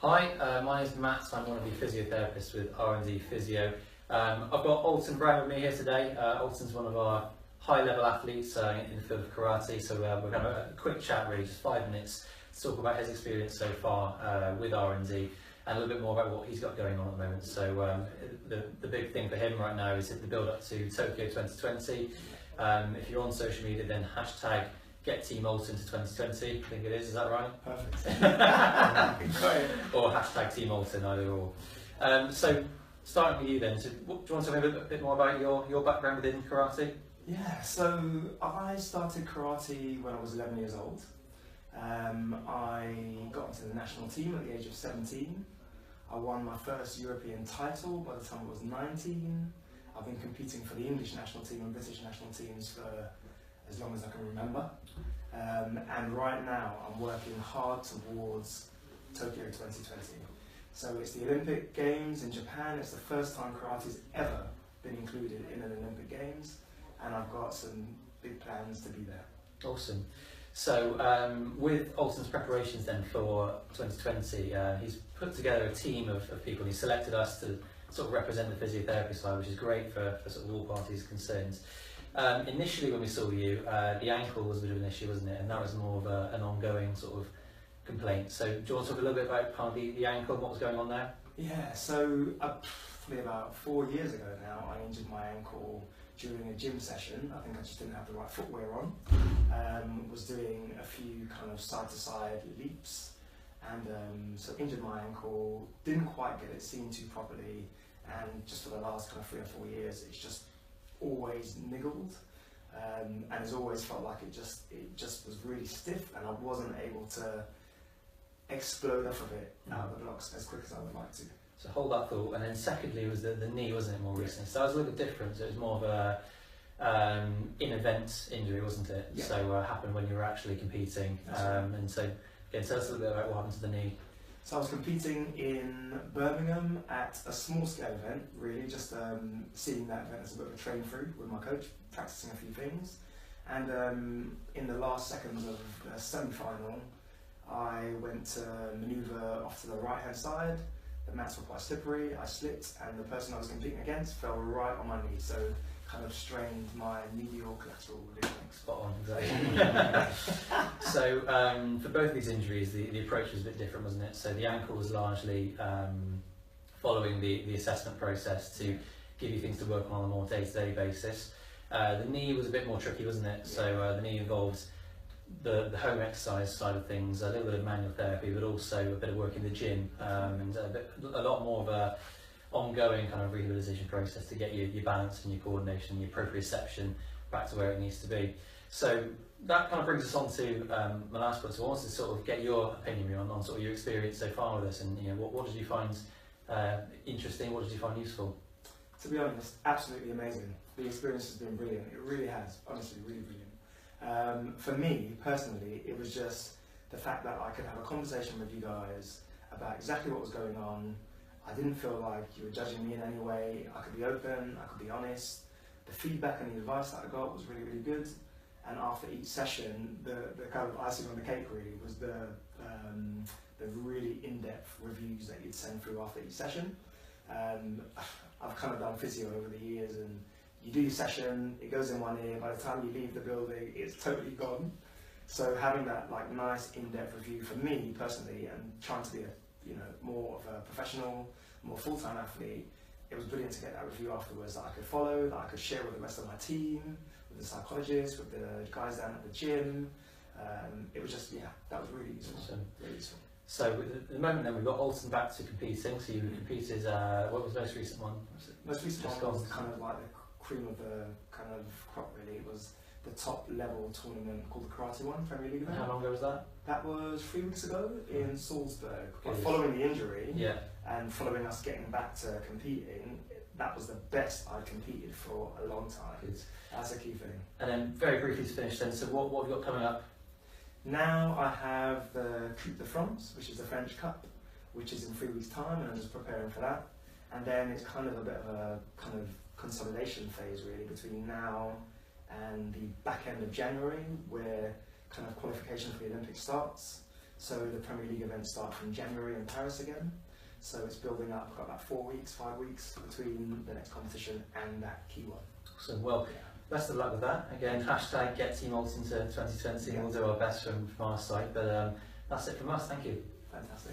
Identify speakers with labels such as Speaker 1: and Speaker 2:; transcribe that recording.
Speaker 1: Hi, my name is Matt. I'm one of the physiotherapists with R&D Physio. I've got Alton Brown with me here today. Alton's one of our high-level athletes in the field of karate, so we're going to have a quick chat, really, just 5 minutes, to talk about his experience so far with R&D and a little bit more about what he's got going on at the moment. So the big thing for him right now is the build-up to Tokyo 2020. If you're on social media, then hashtag Get Team Alton to 2020, I think it is that right?
Speaker 2: Perfect.
Speaker 1: Or hashtag Team Alton, either or. So, starting with you then, so do you want to tell me a bit more about your background within karate?
Speaker 2: Yeah, so I started karate when I was 11 years old. I got into the national team at the age of 17. I won my first European title by the time I was 19. I've been competing for the English national team and British national teams for as long as I can remember. And right now I'm working hard towards Tokyo 2020. So it's the Olympic Games in Japan. It's the first time karate's ever been included in an Olympic Games, and I've got some big plans to be there.
Speaker 1: Awesome. So with Alton's preparations then for 2020, he's put together a team of people. He selected us to sort of represent the physiotherapy side, which is great for sort of all parties concerned. Initially when we saw you, the ankle was a bit of an issue, wasn't it? And that was more of an ongoing sort of complaint. So do you want to talk a little bit about kind of the ankle and what was going on there?
Speaker 2: Yeah, so probably about 4 years ago now, I injured my ankle during a gym session. I think I just didn't have the right footwear on. Was doing a few kind of side-to-side leaps, and so injured my ankle, didn't quite get it seen to properly, and just for the last kind of 3 or 4 years, it's just always niggled, and it's always felt like it just was really stiff, and I wasn't able to explode off of it out of the blocks as quick as I would like to.
Speaker 1: So hold that thought, and then secondly was the knee, wasn't it, more recently? So that was a little bit different. So it was more of a in-event injury, wasn't it?
Speaker 2: Yeah.
Speaker 1: So happened when you were actually competing, and so again, tell us a little bit about what happened to the knee.
Speaker 2: So I was competing in Birmingham at a small-scale event, really, just seeing that event as a bit of a train through with my coach, practicing a few things. And in the last seconds of the semi-final, I went to manoeuvre off to the right-hand side. The mats were quite slippery, I slipped, and the person I was competing against fell right on my knee, so kind of strained my medial collateral ligament.
Speaker 1: Spot on, exactly. So for both of these injuries, the approach was a bit different, wasn't it? So the ankle was largely following the assessment process to give you things to work on a more day-to-day basis. The knee was a bit more tricky, wasn't it? So the knee involved the home exercise side of things, a little bit of manual therapy, but also a bit of work in the gym, and a lot more of a ongoing kind of rehabilitation process to get your balance and your coordination, your proprioception back to where it needs to be. So that kind of brings us on to my last point. So I wanted to sort of get your opinion on sort of your experience so far with this, and what did you find interesting? What did you find useful?
Speaker 2: To be honest, absolutely amazing. The experience has been brilliant. It really has, honestly, really brilliant. For me personally, it was just the fact that I could have a conversation with you guys about exactly what was going on. I didn't feel like you were judging me in any way. I could be open, I could be honest. The feedback and the advice that I got was really, really good. And after each session, the kind of icing on the cake really was the really in-depth reviews that you'd send through after each session. I've kind of done physio over the years, and you do your session, it goes in one ear, by the time you leave the building, it's totally gone. So having that like nice in-depth review for me personally, and trying to be more of a professional, more full-time athlete, it was brilliant to get that review afterwards that I could follow, that I could share with the rest of my team, with the psychologist, with the guys down at the gym. It was just, that was really useful.
Speaker 1: Awesome.
Speaker 2: Really useful.
Speaker 1: So at the moment then we've got Alton back to competing, so you competed, what was the most recent one?
Speaker 2: Most recent one was kind of like the cream of the kind of crop really. It was the top level tournament called the Karate One, Premier League event.
Speaker 1: How long ago was that?
Speaker 2: That was 3 weeks ago in Salzburg. But following the injury and following us getting back to competing, that was the best I'd competed for a long time.
Speaker 1: Good.
Speaker 2: That's a key thing.
Speaker 1: And then very briefly to finish then, so what have you got coming up?
Speaker 2: Now I have the Coupe de France, which is the French Cup, which is in 3 weeks' time, and I'm just preparing for that. And then it's kind of a bit of a kind of consolidation phase really between now and the back end of January, where kind of qualification for the Olympics starts. So the Premier League events start from January in Paris again. So it's building up. We've got about 4 weeks, 5 weeks between the next competition and that key one.
Speaker 1: So, well, best of luck with that. Again, hashtag get Team Alton to 2020. We'll do our best from our side. But that's it from us. Thank you.
Speaker 2: Fantastic.